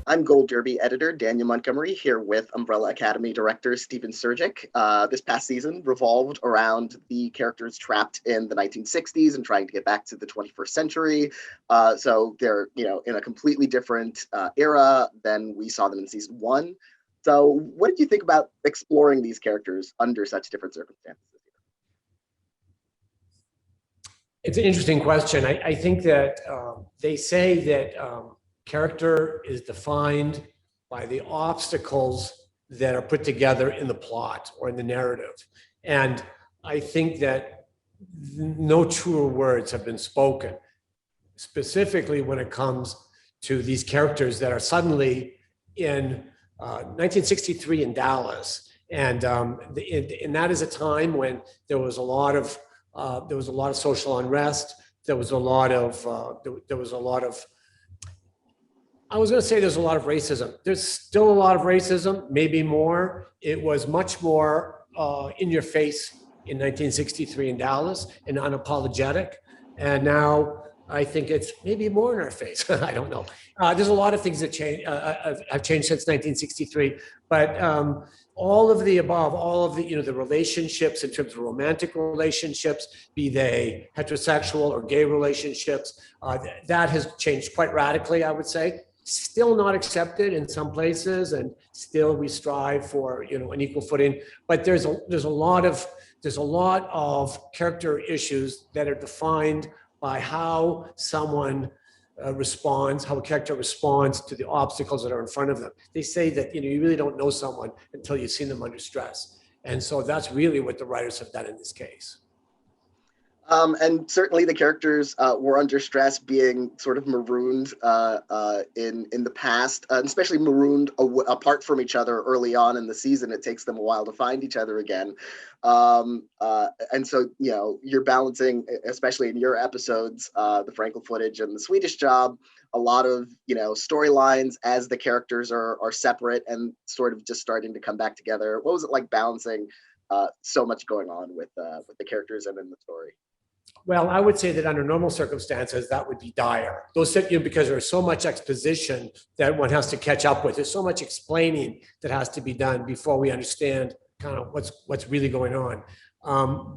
I'm Gold Derby editor Daniel Montgomery here with Umbrella Academy director Stephen Surjik. This past season revolved around the characters trapped in the 1960s and trying to get back to the 21st century. So they're, in a completely different era than we saw them in season one. So what did you think about exploring these characters under such different circumstances? It's an interesting question. I think that they say that character is defined by the obstacles that are put together in the plot or in the narrative. And I think that no truer words have been spoken, specifically when it comes to these characters that are suddenly in 1963 in Dallas. And that is a time when there was a lot of social unrest. There was a lot of I was going to say there's a lot of racism. There's still a lot of racism, maybe more. It was much more in your face in 1963 in Dallas and unapologetic. And now I think it's maybe more in our face. I don't know. There's a lot of things that have changed since 1963, but all of the above, all of the, the relationships in terms of romantic relationships, be they heterosexual or gay relationships, that has changed quite radically, I would say. Still not accepted in some places, and still we strive for, an equal footing. But there's a lot of character issues that are defined by how someone responds, how a character responds to the obstacles that are in front of them. They say that you really don't know someone until you've seen them under stress, and so that's really what the writers have done in this case. And certainly the characters were under stress, being sort of marooned in the past, and especially marooned apart from each other early on in the season. It takes them a while to find each other again. And so, you're balancing, especially in your episodes, the Frankel footage and the Swedish Job, a lot of, storylines as the characters are separate and sort of just starting to come back together. What was it like balancing so much going on with the characters and in the story? Well, I would say that under normal circumstances, that would be dire. Because there's so much exposition that one has to catch up with. There's so much explaining that has to be done before we understand kind of what's really going on.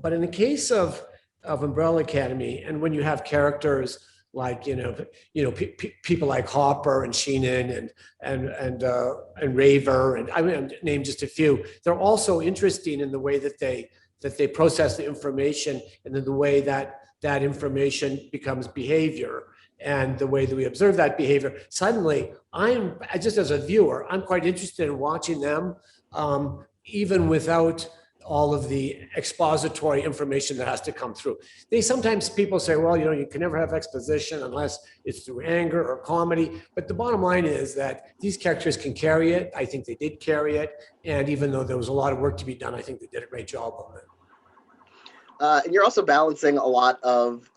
But in the case of Umbrella Academy, and when you have characters like people like Hopper and Sheenan and Raver, and I'm going to name just a few, they're also interesting in the way that they process the information, and then the way that information becomes behavior, and the way that we observe that behavior. Suddenly, just as a viewer, I'm quite interested in watching them, even without all of the expository information that has to come through. Sometimes people say, well, you can never have exposition unless it's through anger or comedy. But the bottom line is that these characters can carry it. I think they did carry it. And even though there was a lot of work to be done, I think they did a great job on it. And you're also balancing a lot of,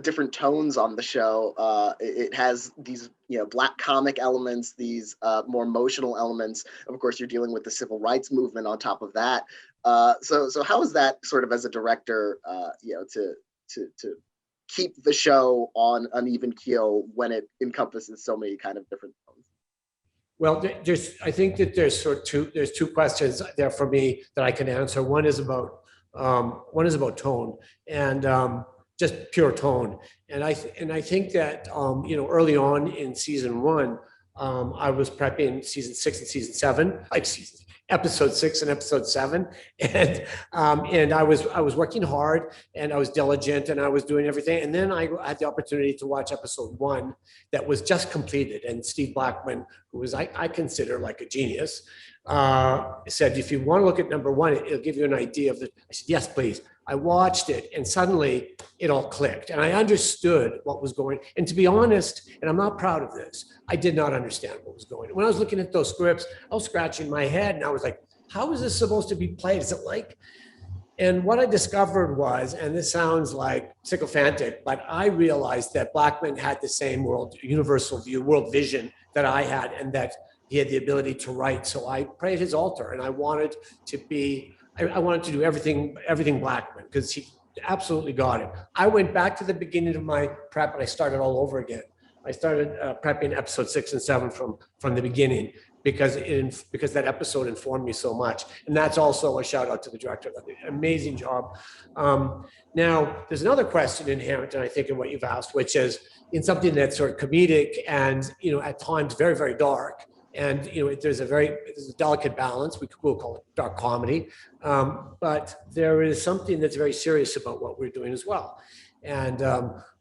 different tones on the show. It has these, Black comic elements, these more emotional elements. Of course, you're dealing with the civil rights movement on top of that. So how is that sort of as a director, to keep the show on an even keel when it encompasses so many kind of different tones? Well, I think that there's two questions there for me that I can answer. One is about tone and just pure tone. And I think that, early on in season one, I was prepping season 6 and season 7, episode 6 and episode 7. And I was working hard, and I was diligent, and I was doing everything. And then I had the opportunity to watch episode 1 that was just completed. And Steve Blackman, who was, I consider like a genius, said, if you want to look at number 1, it'll give you an idea of the. I said, yes, please. I watched it, and suddenly it all clicked, and I understood what was going. And to be honest, and I'm not proud of this, I did not understand what was going on. When I was looking at those scripts, I was scratching my head, and I was like, how is this supposed to be played? Is it like? And what I discovered was, and this sounds like sycophantic, but I realized that Blackman had the same universal view, world vision that I had, and that he had the ability to write. So I prayed his altar, and I wanted to do everything Blackman, because he absolutely got it. I went back to the beginning of my prep, and I started all over again. prepping episode 6 and 7 from the beginning because that episode informed me so much. And that's also a shout out to the director. Amazing job. Now, there's another question inherent, and I think in what you've asked, which is in something that's sort of comedic and at times very, very dark. And there's a delicate balance. We'll call it dark comedy, but there is something that's very serious about what we're doing as well. And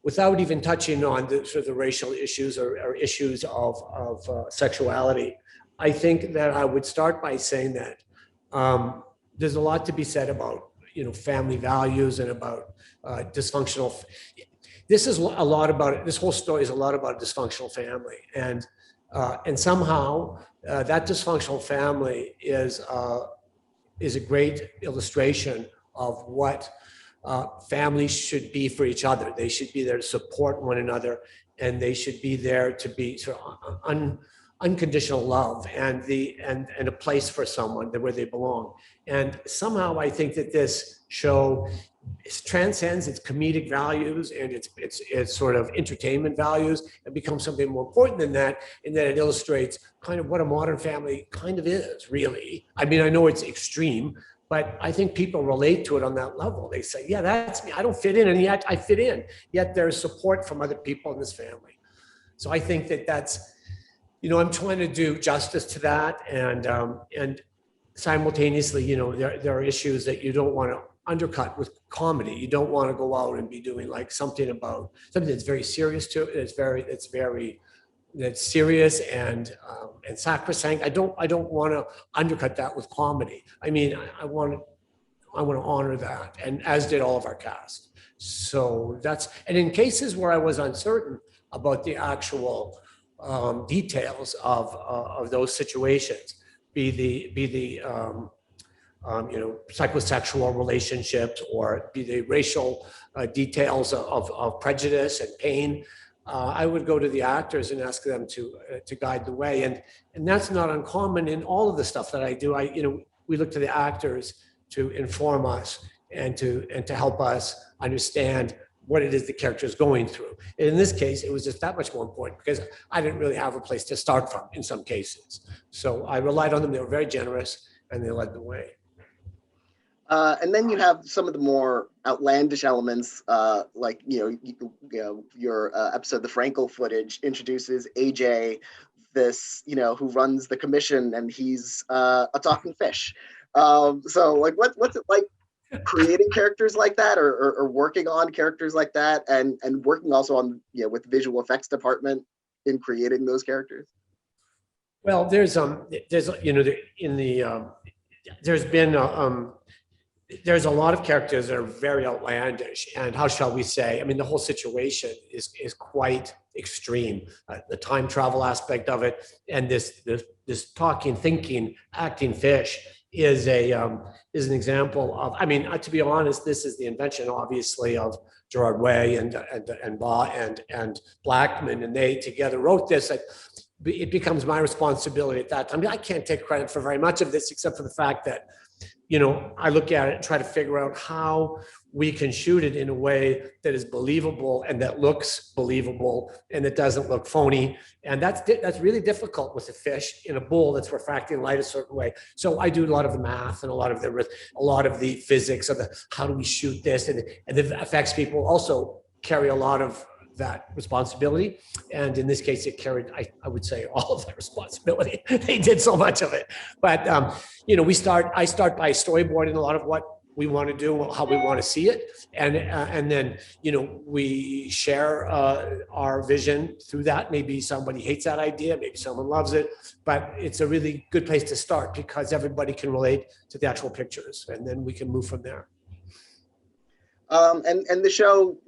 without even touching on the racial issues or issues of sexuality, I think that I would start by saying that there's a lot to be said about family values and about dysfunctional. This whole story is a lot about a dysfunctional family, and somehow that dysfunctional family is a great illustration of what families should be for each other. They should be there to support one another, and they should be there to be sort of unconditional love and a place for someone where they belong. And somehow I think that this show transcends its comedic values and its sort of entertainment values and becomes something more important than that, in that it illustrates kind of what a modern family kind of is, really. I mean, I know it's extreme, but I think people relate to it on that level. They say, yeah, that's me. I don't fit in, and yet I fit in. Yet there's support from other people in this family. So I think that that's, I'm trying to do justice to that, and simultaneously, there are issues that you don't want to undercut with comedy. You don't want to go out and be doing like something that's very serious to it. That's serious and sacrosanct. I don't want to undercut that with comedy. I mean, I want to honor that, and as did all of our cast. So and in cases where I was uncertain about the actual details of those situations, be the psychosexual relationships, or be the racial details of prejudice and pain, I would go to the actors and ask them to guide the way, and that's not uncommon in all of the stuff that I do. We look to the actors to inform us and to help us understand what it is the character is going through. And in this case, it was just that much more important because I didn't really have a place to start from in some cases. So I relied on them. They were very generous, and they led the way. And then you have some of the more outlandish elements, like your episode, the Frankel footage introduces AJ, this who runs the commission, and he's a talking fish. So like, what's it like creating characters like that, or working on characters like that, and working also on with visual effects department in creating those characters? Well, there's a lot of characters that are very outlandish, and how shall we say? I mean, the whole situation is quite extreme. The time travel aspect of it, and this talking, thinking, acting fish is an example of. I mean, to be honest, this is the invention, obviously, of Gerard Way and Blackman, and they together wrote this. It becomes my responsibility at that time. I mean, I can't take credit for very much of this, except for the fact that I look at it and try to figure out how we can shoot it in a way that is believable and that looks believable and that doesn't look phony. And that's really difficult with a fish in a bowl that's refracting light a certain way. So I do a lot of the math and a lot of the physics of how do we shoot this, and the effects people also carry a lot of that responsibility, and in this case it carried, I would say, all of that responsibility. They did so much of it, but I start by storyboarding a lot of what we want to do, how we want to see it, and then we share our vision through that. Maybe somebody hates that idea, maybe someone loves it, but it's a really good place to start because everybody can relate to the actual pictures, and then we can move from there. And the show,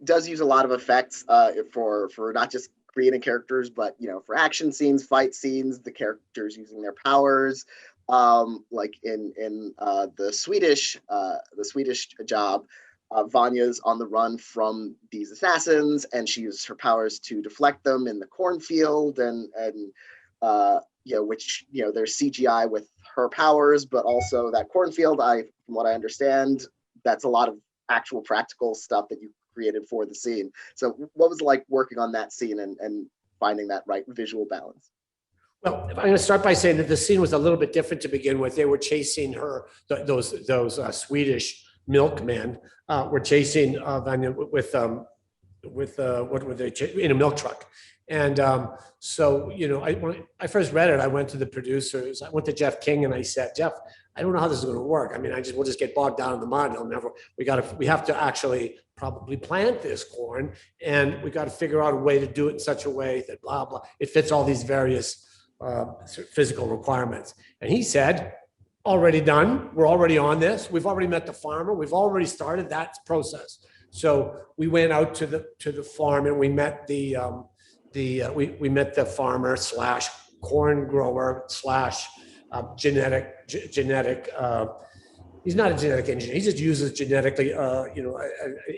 does use a lot of effects for not just creating characters, but for action scenes, fight scenes, the characters using their powers. Like in the Swedish job, Vanya's on the run from these assassins, and she uses her powers to deflect them in the cornfield, and which there's CGI with her powers, but also that cornfield. From what I understand, that's a lot of actual practical stuff that you created for the scene. So what was it like working on that scene and finding that right visual balance? Well, I'm going to start by saying that the scene was a little bit different to begin with. They were chasing her; those Swedish milkmen were chasing Vanya with what were they in a milk truck. And so, when I first read it, I went to the producers. I went to Jeff King and I said, Jeff, I don't know how this is going to work. I mean, we'll just get bogged down in the mud. We have to actually probably plant this corn, and we got to figure out a way to do it in such a way that blah blah. It fits all these various physical requirements. And he said, already done. We're already on this. We've already met the farmer. We've already started that process. So we went out to the farm and we met we met the farmer slash corn grower slash genetic. He's not a genetic engineer. He just uses genetically,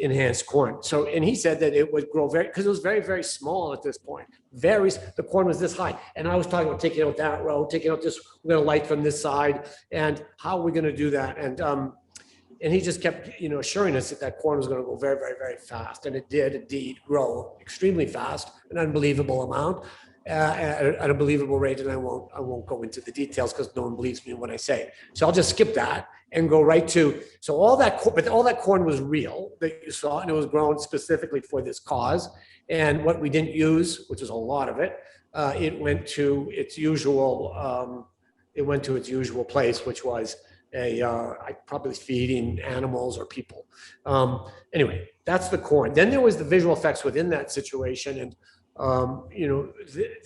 enhanced corn. So, and he said that it would grow because it was very, very small at this point. The corn was this high. And I was talking about taking out that row, taking out this, we're going to light from this side. And how are we going to do that? And he just kept, assuring us that corn was going to go very, very, very fast. And it did indeed grow extremely fast, an unbelievable amount. At an unbelievable rate, and I won't go into the details because no one believes me when I say. So I'll just skip that and go right to. So all that corn was real that you saw, and it was grown specifically for this cause. And what we didn't use, which was a lot of it, it went to its usual. It went to its usual place, which was probably feeding animals or people. Anyway, that's the corn. Then there was the visual effects within that situation, and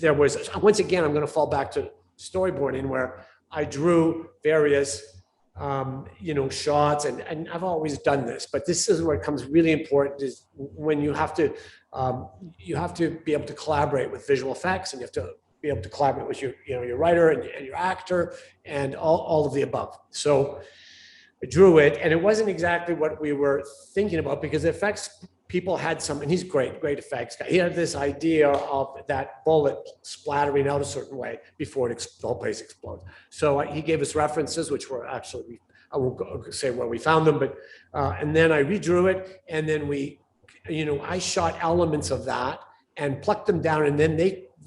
there was, once again, I'm going to fall back to storyboarding where I drew various, shots, and I've always done this, but this is where it becomes really important is when you have to be able to collaborate with visual effects, and you have to be able to collaborate with your writer and your actor and all of the above. So I drew it, and it wasn't exactly what we were thinking about because the effects people had some, and he's great effects guy. He had this idea of that bullet splattering out a certain way before the whole place explodes. So he gave us references, which were actually, I won't say where we found them, but, and then I redrew it. And then I shot elements of that and plucked them down, and then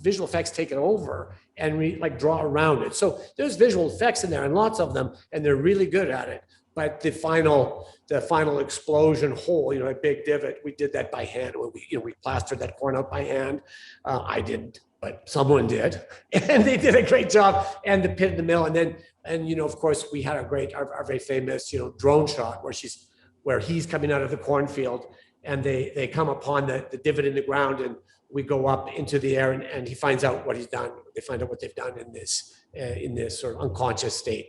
visual effects take it over and we draw around it. So there's visual effects in there and lots of them, and they're really good at it. But the final explosion hole, a big divot, we did that by hand. We plastered that corn out by hand. I didn't, but someone did, and they did a great job. And the pit in the middle, and of course, we had our very famous, drone shot where he's coming out of the cornfield, and they come upon the divot in the ground, and we go up into the air, and he finds out what he's done. They find out what they've done in this sort of unconscious state,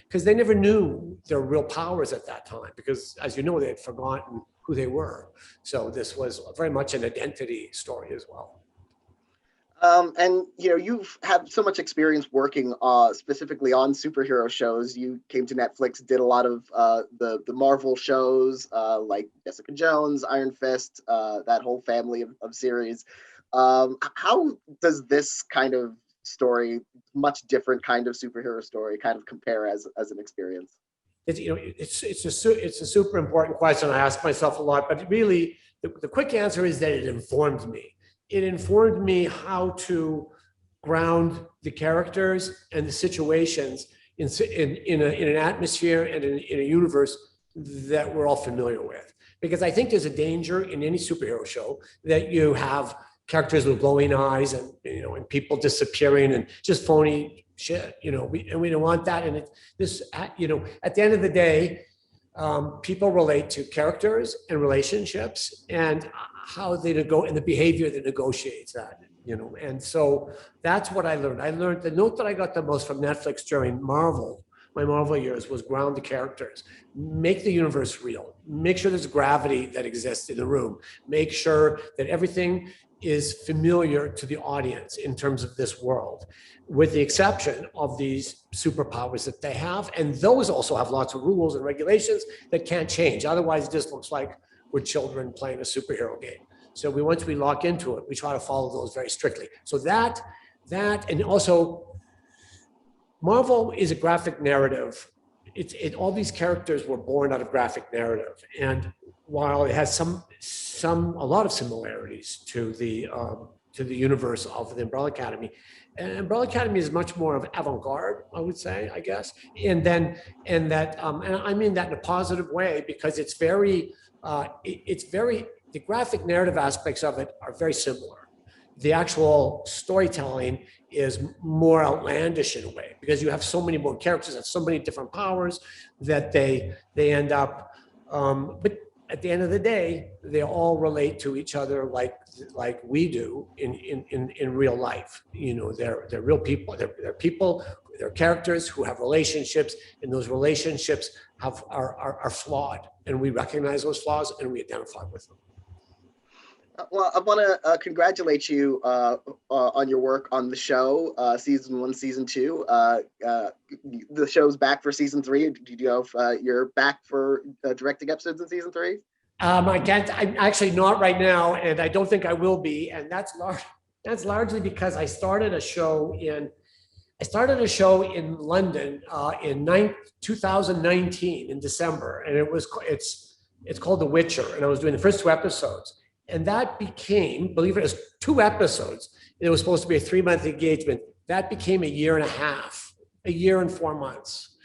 because they never knew their real powers at that time, because as you know, they had forgotten who they were. So this was very much an identity story as well. And you've had so much experience working specifically on superhero shows. You came to Netflix, did a lot of the Marvel shows like Jessica Jones, Iron Fist, that whole family of series. How does this kind of story, much different kind of superhero story, kind of compare as an experience? It's a super important question I ask myself a lot, but really the quick answer is that it informed me. It informed me how to ground the characters and the situations in an atmosphere and in a universe that we're all familiar with. Because I think there's a danger in any superhero show that you have characters with glowing eyes and people disappearing and just phony shit. We don't want that. And at the end of the day, people relate to characters and relationships and how they and the behavior that negotiates that, and so that's what I learned. I learned the note that I got the most from Netflix during my Marvel years was ground the characters, make the universe real, make sure there's gravity that exists in the room, make sure that everything is familiar to the audience in terms of this world, with the exception of these superpowers that they have. And those also have lots of rules and regulations that can't change. Otherwise, it just looks like we're children playing a superhero game. So once we lock into it, we try to follow those very strictly. So that, and also Marvel is a graphic narrative all these characters were born out of graphic narrative, and while it has a lot of similarities to the universe of the Umbrella Academy, and Umbrella Academy is much more of avant-garde, I would say, I guess, and I mean that in a positive way, because it's very the graphic narrative aspects of it are very similar. The actual storytelling is more outlandish in a way, because you have so many more characters and so many different powers that they end up, but at the end of the day, they all relate to each other like we do in real life. You know, they're real people. They're people. They're characters who have relationships, and those relationships are flawed, and we recognize those flaws and we identify with them. Well, I want to congratulate you on your work on the show, season 1, season 2. The show's back for season 3. Do you know if you're back for directing episodes in season 3? I can't. I'm actually not right now, and I don't think I will be. And that's largely because I started a show in London in 2019 in December, and it's called The Witcher, and I was doing the first 2 episodes. And that became, believe it, was 2 episodes. It was supposed to be a 3-month engagement. That became a year and a half, a year and 4 months.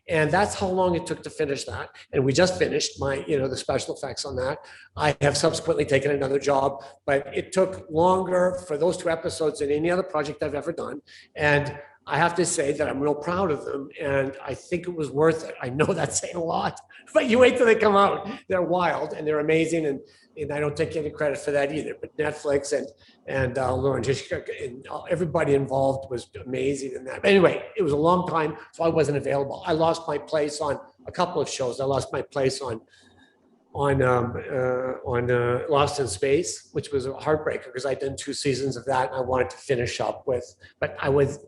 And that's how long it took to finish that. And we just finished the special effects on that. I have subsequently taken another job, but it took longer for those 2 episodes than any other project I've ever done. And I have to say that I'm real proud of them, and I think it was worth it. I know that's saying a lot, but you wait till they come out. They're wild and they're amazing, and I don't take any credit for that either. But Netflix and Lauren Hitchcock and everybody involved was amazing in that. But anyway, it was a long time, so I wasn't available. I lost my place on a couple of shows. I lost my place on Lost in Space, which was a heartbreaker because I'd done 2 seasons of that and I wanted to finish up with, but I was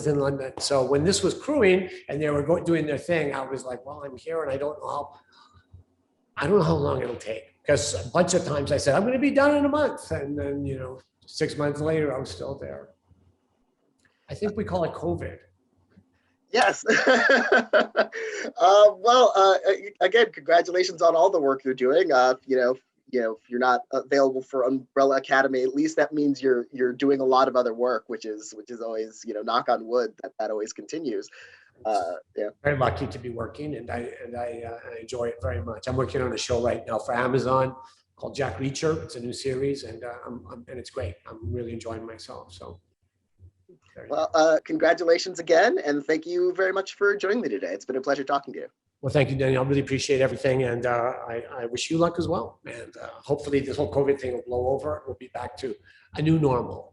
in London. So when this was crewing and they were doing their thing, I was like, well, I'm here and I don't know how long it'll take. Because a bunch of times I said, I'm going to be done in a month. And then, 6 months later, I was still there. I think we call it COVID. Yes. Again, congratulations on all the work you're doing. If you're not available for Umbrella Academy, at least that means you're doing a lot of other work, which is always, knock on wood, that always continues. Very lucky to be working, and I enjoy it very much. I'm working on a show right now for Amazon called Jack Reacher. It's a new series, and it's great. I'm really enjoying myself. So. Well, congratulations again, and thank you very much for joining me today. It's been a pleasure talking to you. Well, thank you, Daniel. I really appreciate everything, and I wish you luck as well. And hopefully this whole COVID thing will blow over. We'll be back to a new normal.